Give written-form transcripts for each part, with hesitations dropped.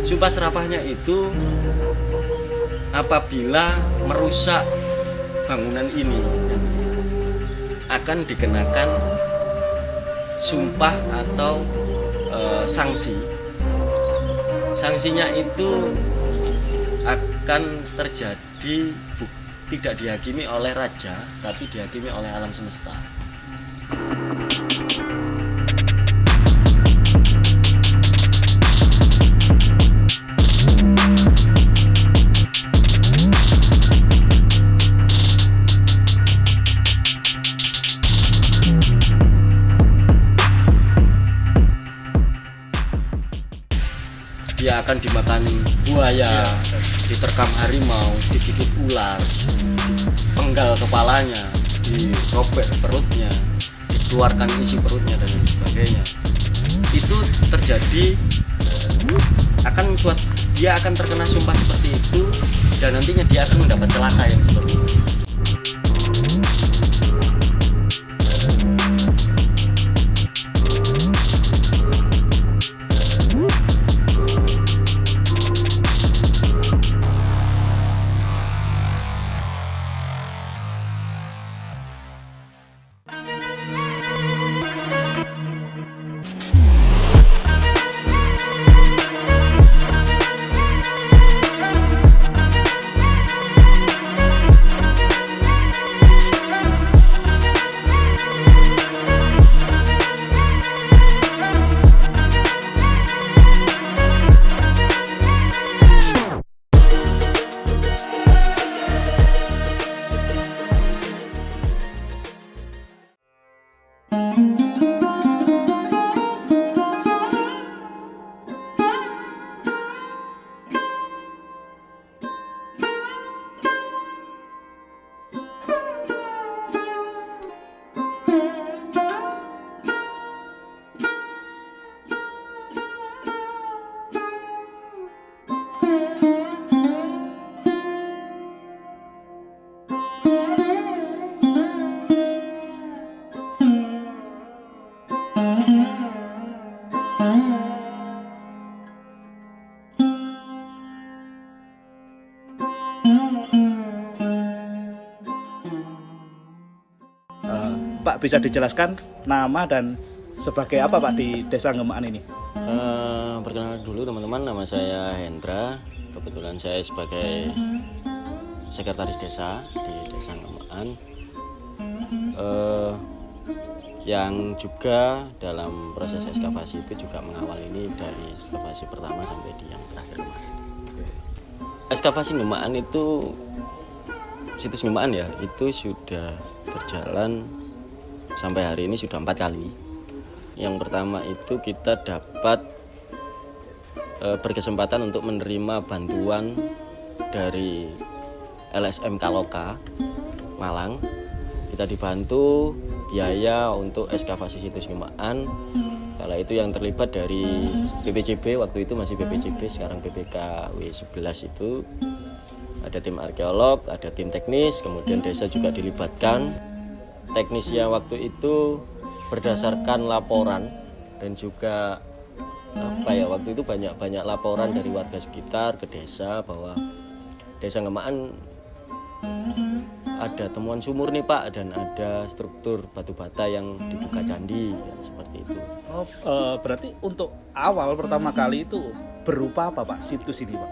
Sumpah serapahnya itu apabila merusak bangunan ini akan dikenakan sumpah atau sanksi. Sanksinya itu akan terjadi tidak dihakimi oleh raja, tapi dihakimi oleh alam semesta. Dia akan dimakan buaya, diterkam harimau, digigit ular, penggal kepalanya, dirobek perutnya, dikeluarkan isi perutnya dan lain sebagainya. Itu terjadi dia akan terkena sumpah seperti itu, dan nantinya dia akan mendapat celaka yang seperti itu. Pak, bisa dijelaskan nama dan sebagai apa Pak di Desa Ngemaan ini? Perkenalkan dulu teman-teman, nama saya Hendra. Kebetulan saya sebagai sekretaris desa di Desa Ngemaan, yang juga dalam proses ekskavasi itu juga mengawal ini dari ekskavasi pertama sampai di yang terakhir kemarin. Ekskavasi Ngemaan itu, situs Ngemaan ya, itu sudah berjalan sampai hari ini sudah 4 kali. Yang pertama itu kita dapat berkesempatan untuk menerima bantuan dari LSM Kaloka Malang. Kita dibantu biaya untuk ekskavasi situs Ngemaan. Kala itu yang terlibat dari BPCB, waktu itu masih BPCB, sekarang BPKW 11 itu. Ada tim arkeolog, ada tim teknis, kemudian desa juga dilibatkan. Teknisnya waktu itu berdasarkan laporan dan juga waktu itu banyak laporan dari warga sekitar ke desa bahwa Desa Ngemaan ada temuan sumur nih Pak, dan ada struktur batu bata yang dibuka candi ya, seperti itu. Berarti untuk awal pertama kali itu berupa apa Pak situs ini Pak?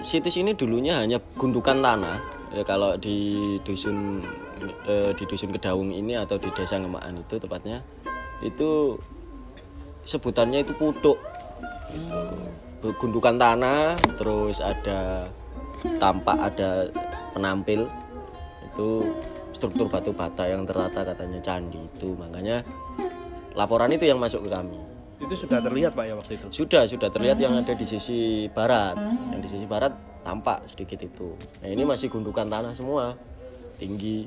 Situs ini dulunya hanya gundukan tanah. Ya, kalau di dusun Kedaung ini atau di Desa Ngemaan itu tepatnya, itu sebutannya itu putuk. Gundukan tanah, terus ada tampak ada penampil, itu struktur batu bata yang tertata katanya candi itu. Makanya laporan itu yang masuk ke kami. Itu sudah terlihat Pak ya waktu itu? Sudah terlihat yang ada di sisi barat. Yang di sisi barat tampak sedikit itu. Nah, ini masih gundukan tanah semua, tinggi.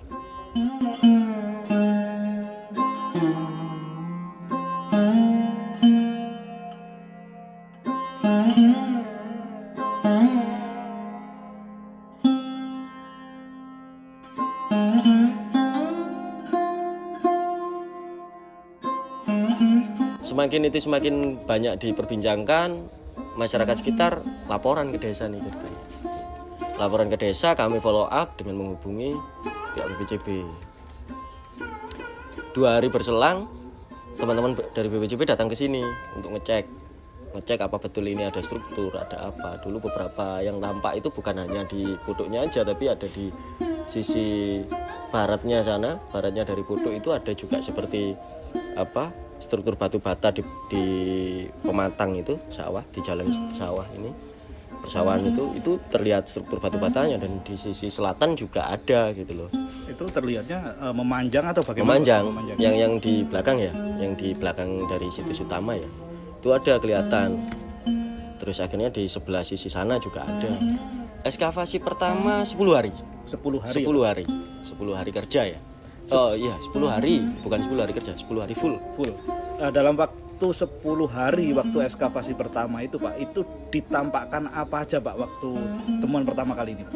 Semakin banyak diperbincangkan, masyarakat sekitar laporan ke desa nih ceritanya. Laporan ke desa, kami follow up dengan menghubungi pihak BPJB. 2 hari berselang, teman-teman dari BPJB datang ke sini untuk ngecek apa betul ini ada struktur, ada apa. Dulu beberapa yang tampak itu bukan hanya di putuknya aja, tapi ada di sisi baratnya sana, baratnya dari putuk itu ada juga seperti apa struktur batu bata di pematang itu sawah, di jalan sawah ini persawahan itu terlihat struktur batu batanya, dan di sisi selatan juga ada gitu loh. Itu terlihatnya memanjang atau bagaimana? Memanjang. Yang di belakang ya, yang di belakang dari situs utama ya, itu ada kelihatan. Terus akhirnya di sebelah sisi sana juga ada. Ekskavasi pertama 10 hari. 10 hari. 10 hari. 10 hari kerja ya. Oh iya, 10 hari, bukan 10 hari kerja, 10 hari full. Dalam waktu 10 hari waktu ekskavasi pertama itu Pak, itu ditampakkan apa aja Pak waktu temuan pertama kali ini Pak?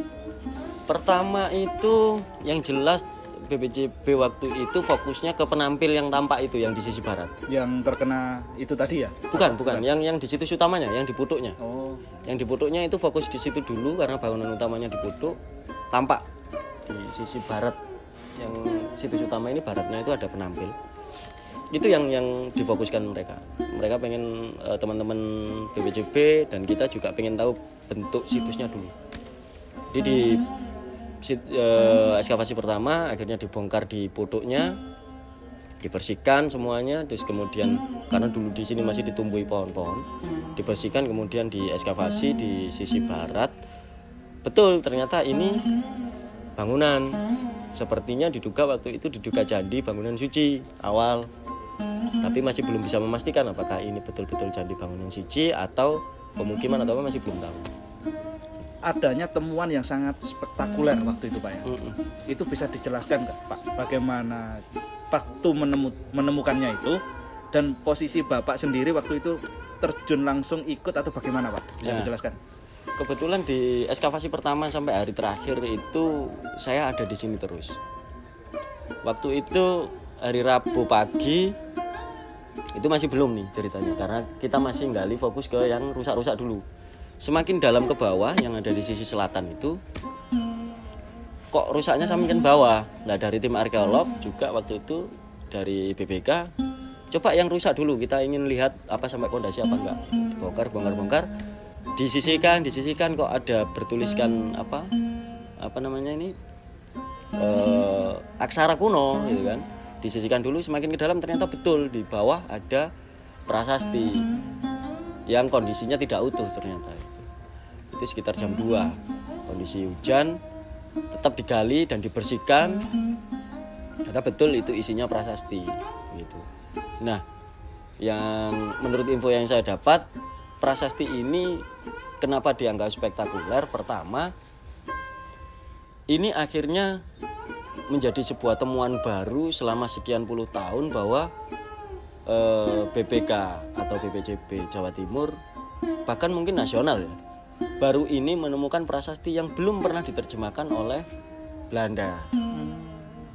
Pertama itu yang jelas BPJB waktu itu fokusnya ke penampil yang tampak itu, yang di sisi barat. Yang terkena itu tadi ya? Bukan. Yang di situs utamanya, yang di putuknya. Oh. Yang di putuknya itu fokus di situ dulu karena bangunan utamanya di putuk, tampak di sisi barat. Yang situs utama ini baratnya itu ada penampil. Itu yang difokuskan mereka pengen teman-teman BPJB dan kita juga pengen tahu bentuk situsnya dulu. Jadi di ekskavasi pertama akhirnya dibongkar di putuknya, dibersihkan semuanya, terus kemudian karena dulu di sini masih ditumbuhi pohon-pohon, dibersihkan, kemudian diekskavasi di sisi barat. Betul, ternyata ini bangunan, sepertinya diduga waktu itu diduga candi bangunan suci awal. Tapi masih belum bisa memastikan apakah ini betul-betul candi bangunan suci atau pemukiman atau apa, masih belum tahu. Adanya temuan yang sangat spektakuler waktu itu Pak ya. Itu bisa dijelaskan nggak Pak, bagaimana waktu menemukannya itu, dan posisi Bapak sendiri waktu itu terjun langsung ikut atau bagaimana Pak? Bisa dijelaskan? Kebetulan di ekskavasi pertama sampai hari terakhir itu saya ada di sini terus. Waktu itu hari Rabu pagi itu masih belum nih ceritanya, karena kita masih gali fokus ke yang rusak-rusak dulu. Semakin dalam ke bawah yang ada di sisi selatan itu kok rusaknya semakin bawah. Nah, dari tim arkeolog juga waktu itu dari BPK, coba yang rusak dulu, kita ingin lihat apa sampai pondasi apa enggak. Bongkar, disisihkan kok ada bertuliskan apa namanya ini aksara kuno gitu kan. Disisihkan dulu, semakin ke dalam ternyata betul di bawah ada prasasti yang kondisinya tidak utuh ternyata. Itu sekitar jam 2, kondisi hujan, tetap digali dan dibersihkan, ternyata betul itu isinya prasasti gitu. Nah, yang menurut info yang saya dapat, prasasti ini kenapa dianggap spektakuler? Pertama, ini akhirnya menjadi sebuah temuan baru selama sekian puluh tahun bahwa BPK atau BPJB Jawa Timur, bahkan mungkin nasional ya, baru ini menemukan prasasti yang belum pernah diterjemahkan oleh Belanda.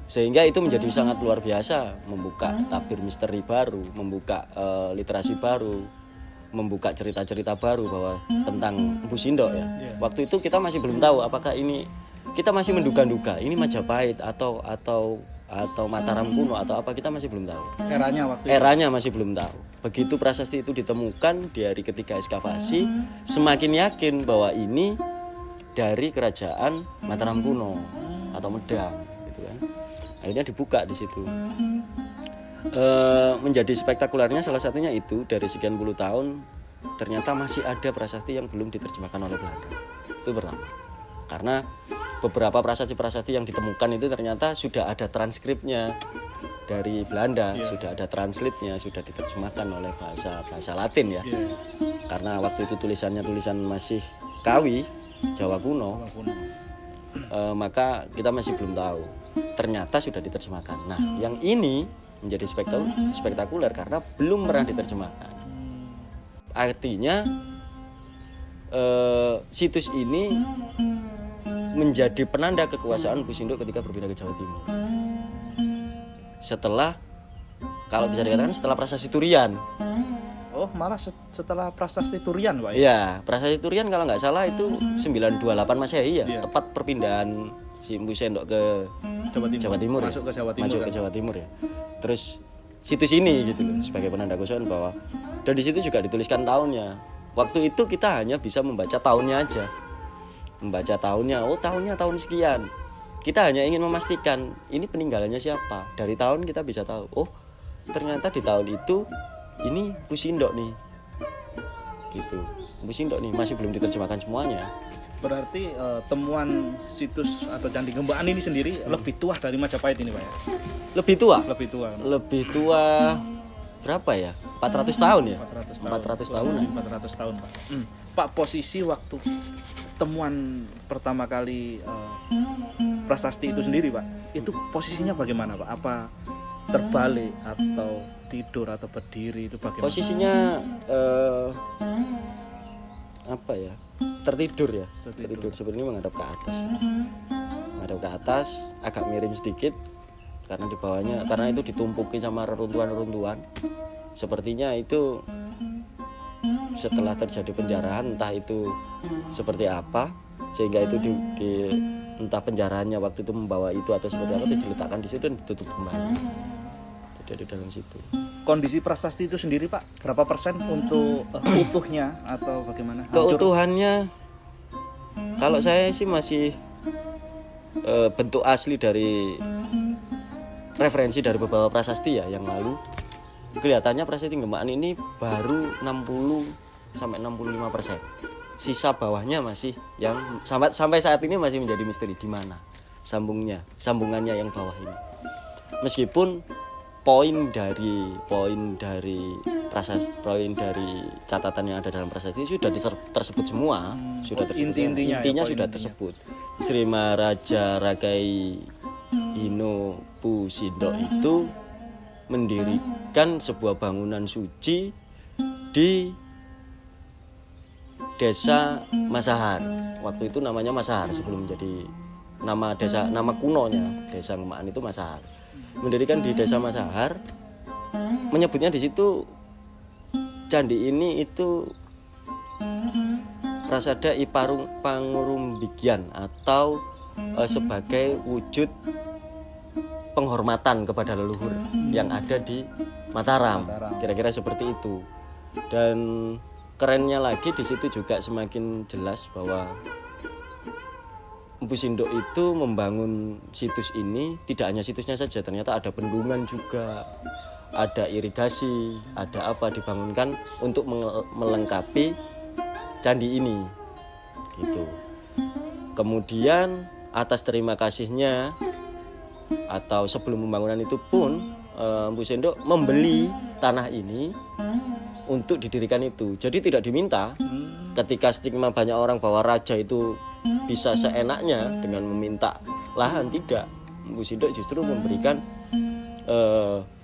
Sehingga itu menjadi sangat luar biasa, membuka tabir misteri baru, membuka literasi baru, membuka cerita-cerita baru bahwa tentang Empu Sindok ya. Waktu itu kita masih belum tahu apakah ini, kita masih menduga-duga ini Majapahit atau Mataram kuno atau apa, kita masih belum tahu. Eranya masih belum tahu. Begitu prasasti itu ditemukan di hari ketiga ekskavasi, semakin yakin bahwa ini dari kerajaan Mataram kuno atau Medang, gitu kan. Akhirnya dibuka di situ. Menjadi spektakulernya salah satunya itu, dari sekian puluh tahun ternyata masih ada prasasti yang belum diterjemahkan oleh Belanda. Itu pertama. Karena beberapa prasasti-prasasti yang ditemukan itu ternyata sudah ada transkripnya dari Belanda, sudah ada translate-nya, sudah diterjemahkan oleh bahasa Latin ya. Karena waktu itu tulisan masih Kawi, Jawa kuno. Maka kita masih belum tahu. Ternyata sudah diterjemahkan. Nah, yang ini menjadi spektakuler karena belum pernah diterjemahkan. Artinya situs ini menjadi penanda kekuasaan Mpu Sindok ketika berpindah ke Jawa Timur. Setelah, kalau bisa dikatakan setelah Prasasti Turian. Oh, malah setelah Prasasti Turian, Pak. Iya, Prasasti Turian kalau nggak salah itu 928 Masehi ya, Iya. tepat perpindahan si Mpu Sindok ke Jawa Timur Masuk ke Jawa Timur. masuk kan? ke Jawa Timur ya. Terus situs ini gitu loh, sebagai penanda kekuasaan bahwa, dan di situ juga dituliskan tahunnya. Waktu itu kita hanya bisa membaca tahunnya aja, membaca tahunnya, oh tahunnya tahun sekian. Kita hanya ingin memastikan ini peninggalannya siapa. Dari tahun kita bisa tahu, oh ternyata di tahun itu ini Mpu Sindok nih, gitu. Mpu Sindok nih, masih belum diterjemahkan semuanya. Berarti temuan situs atau Candi Gembaan ini sendiri lebih tua dari Majapahit ini, Pak ya? Lebih tua, Lebih tua. lebih tua berapa ya? 400 tahun ya? 400 tahun. 400 tahunan. 400 tahun, Pak. Pak, posisi waktu temuan pertama kali prasasti itu sendiri, Pak, itu posisinya bagaimana, Pak? Apa terbalik atau tidur atau berdiri, itu bagaimana? Posisinya apa ya? Tertidur ya. Tertidur seperti ini, menghadap ke atas. Menghadap ke atas, agak miring sedikit karena di bawahnya, karena itu ditumpuki sama reruntuhan-reruntuhan. Sepertinya itu setelah terjadi penjarahan, entah itu seperti apa, sehingga itu entah penjarahannya waktu itu membawa itu atau seperti apa, terus diletakkan di situ dan ditutup kembali. Jadi di dalam situ. Kondisi prasasti itu sendiri, Pak, berapa persen untuk utuhnya atau bagaimana? Hancur? Keutuhannya, kalau saya sih masih bentuk asli dari referensi dari beberapa prasasti ya yang lalu. Kelihatannya Prasasti Gembaan ini baru 60 sampai 65%. Sisa bawahnya masih yang sampai saat ini masih menjadi misteri, di mana sambungannya yang bawah ini. Meskipun poin dari catatan yang ada dalam prasasti sudah tersebut semua, sudah tersebut. Intinya sudah tersebut. Sri Maharaja Rakai Hino Mpu Sindok itu mendirikan sebuah bangunan suci di Desa Masahar. Waktu itu namanya Masahar, sebelum menjadi nama kunonya Desa Gembaan itu Masahar. Mendirikan di Desa Masahar, menyebutnya di situ candi ini itu Prasada Iparung Pangurumbigian, atau sebagai wujud penghormatan kepada leluhur yang ada di Mataram. Kira-kira seperti itu. Dan kerennya lagi di situ juga semakin jelas bahwa Mpu Sindok itu membangun situs ini tidak hanya situsnya saja, ternyata ada bendungan juga, ada irigasi, ada apa dibangunkan untuk melengkapi candi ini, gitu. Kemudian atas terima kasihnya, atau sebelum pembangunan itu pun Mpu Sindok membeli tanah ini untuk didirikan itu. Jadi tidak diminta. Ketika stigma banyak orang bahwa raja itu bisa seenaknya dengan meminta lahan, tidak. Mpu Sindok justru memberikan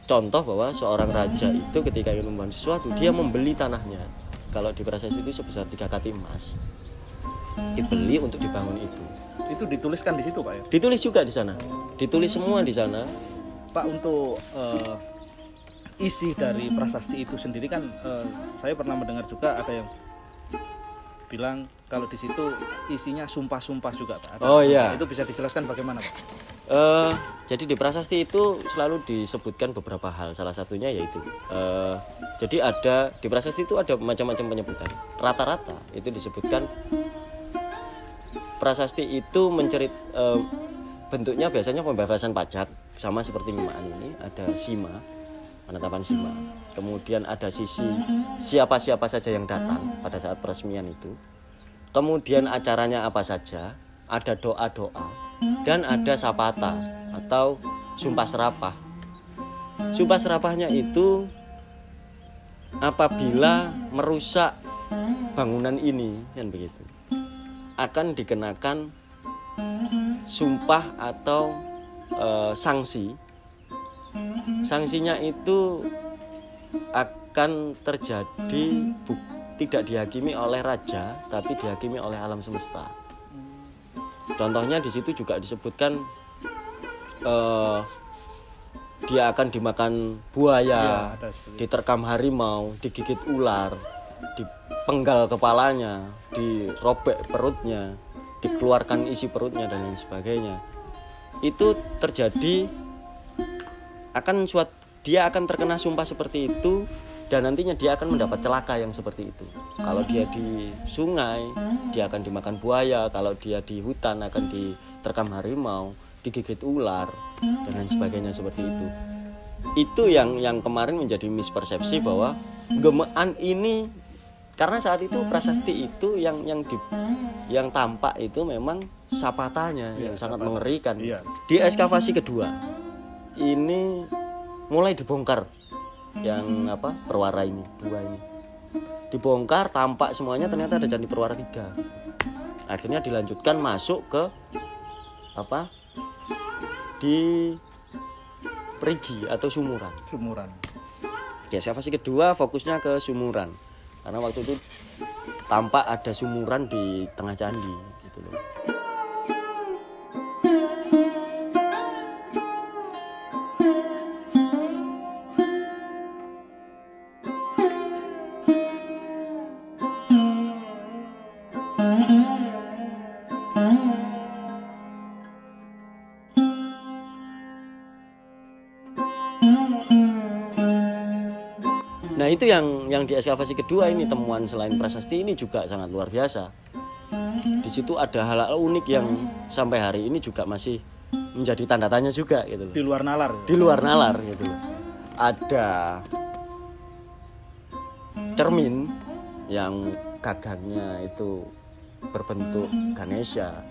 contoh bahwa seorang raja itu ketika ingin membangun sesuatu, dia membeli tanahnya. Kalau di prasasti itu sebesar 3 kati emas, dibeli untuk dibangun itu. Itu dituliskan di situ, Pak ya? Ditulis juga di sana. Ditulis semua di sana. Pak, untuk isi dari prasasti itu sendiri kan saya pernah mendengar juga ada yang bilang kalau di situ isinya sumpah-sumpah juga, Pak. Oh iya. Itu bisa dijelaskan bagaimana, Pak? Jadi di prasasti itu selalu disebutkan beberapa hal. Salah satunya yaitu jadi ada di prasasti itu ada macam-macam penyebutan. Rata-rata itu disebutkan prasasti itu bentuknya biasanya pembebasan pajak, sama seperti Gembaan ini ada sima, penetapan sima. Kemudian ada sisi siapa-siapa saja yang datang pada saat peresmian itu. Kemudian acaranya apa saja, ada doa-doa, dan ada sapata atau sumpah serapah. Sumpah serapahnya itu apabila merusak bangunan ini, kan begitu, akan dikenakan sumpah atau sanksi. Sanksinya itu akan terjadi tidak dihakimi oleh raja, tapi dihakimi oleh alam semesta. Contohnya di situ juga disebutkan dia akan dimakan buaya, diterkam harimau, digigit ular, dipenggal kepalanya, dirobek perutnya, dikeluarkan isi perutnya dan lain sebagainya. Itu terjadi dia akan terkena sumpah seperti itu, dan nantinya dia akan mendapat celaka yang seperti itu. Kalau dia di sungai, dia akan dimakan buaya. Kalau dia di hutan, akan diterkam harimau, digigit ular dan lain sebagainya seperti itu. Itu yang kemarin menjadi mispersepsi bahwa gemean ini, karena saat itu prasasti itu yang tampak itu memang sapatanya yang sangat mengerikan. Di ekskavasi kedua ini mulai dibongkar yang perwara ini, dua ini dibongkar, tampak semuanya ternyata ada candi perwara 3. Akhirnya dilanjutkan masuk ke di perigi atau sumuran. Di ekskavasi kedua fokusnya ke sumuran, karena waktu itu tampak ada sumuran di tengah candi gitu loh. Nah itu yang di ekskavasi kedua ini, temuan selain prasasti ini juga sangat luar biasa. Di situ ada hal-hal unik yang sampai hari ini juga masih menjadi tanda tanya juga gitu loh. Di luar nalar. Di luar nalar gitu loh. Ada cermin yang gagangnya itu berbentuk Ganesha.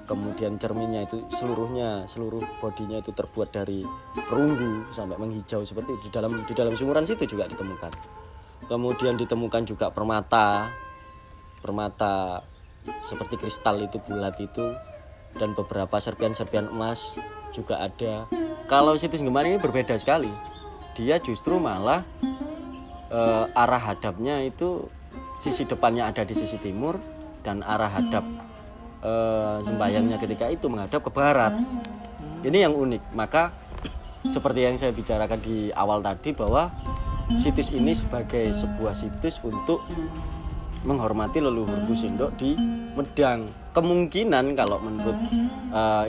Kemudian cerminnya itu seluruh bodinya itu terbuat dari perunggu sampai menghijau seperti itu. Di dalam sumuran situ juga ditemukan. Kemudian ditemukan juga permata seperti kristal itu bulat itu, dan beberapa serpian emas juga ada. Kalau situs Geman ini berbeda sekali. Dia justru malah arah hadapnya itu sisi depannya ada di sisi timur, dan arah hadap sembahyangnya ketika itu menghadap ke barat. Ini yang unik. Maka seperti yang saya bicarakan di awal tadi, bahwa situs ini sebagai sebuah situs untuk menghormati leluhur Gusindok di Medang. Kemungkinan kalau menurut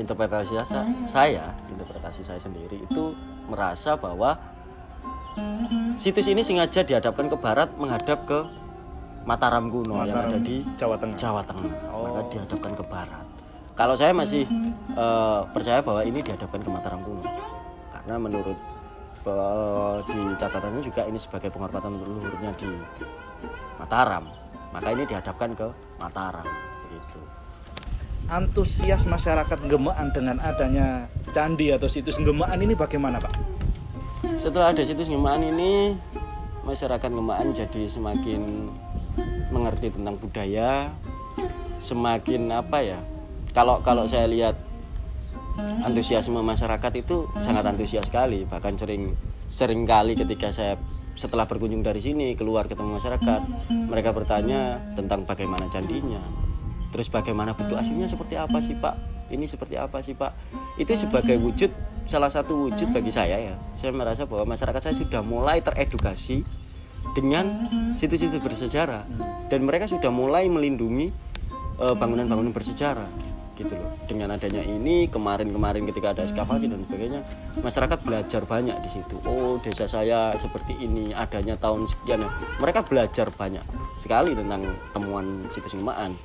interpretasi saya sendiri itu merasa bahwa situs ini sengaja dihadapkan ke barat, menghadap ke Mataram kuno yang ada di Jawa Tengah. Maka dihadapkan ke barat. Kalau saya masih percaya bahwa ini dihadapkan ke Mataram kuno, karena menurut di catatannya juga ini sebagai penghormatan leluhurnya di Mataram, maka ini dihadapkan ke Mataram begitu. Antusias masyarakat Gemaan dengan adanya candi atau situs Gemaan ini bagaimana, Pak? Setelah ada situs Gemaan ini, masyarakat Gemaan jadi semakin mengerti tentang budaya, semakin kalau saya lihat antusiasme masyarakat itu sangat antusias sekali. Bahkan sering kali ketika saya setelah berkunjung dari sini keluar ketemu masyarakat, mereka bertanya tentang bagaimana candinya, terus bagaimana bentuk aslinya seperti apa sih Pak, ini seperti apa sih Pak. Itu sebagai salah satu wujud bagi saya ya. Saya merasa bahwa masyarakat saya sudah mulai teredukasi dengan situs-situs bersejarah, dan mereka sudah mulai melindungi bangunan-bangunan bersejarah gitu loh. Dengan adanya ini, kemarin ketika ada ekskavasi dan sebagainya, masyarakat belajar banyak di situ. Oh, desa saya seperti ini, adanya tahun sekian. Mereka belajar banyak sekali tentang temuan situs Gemaan.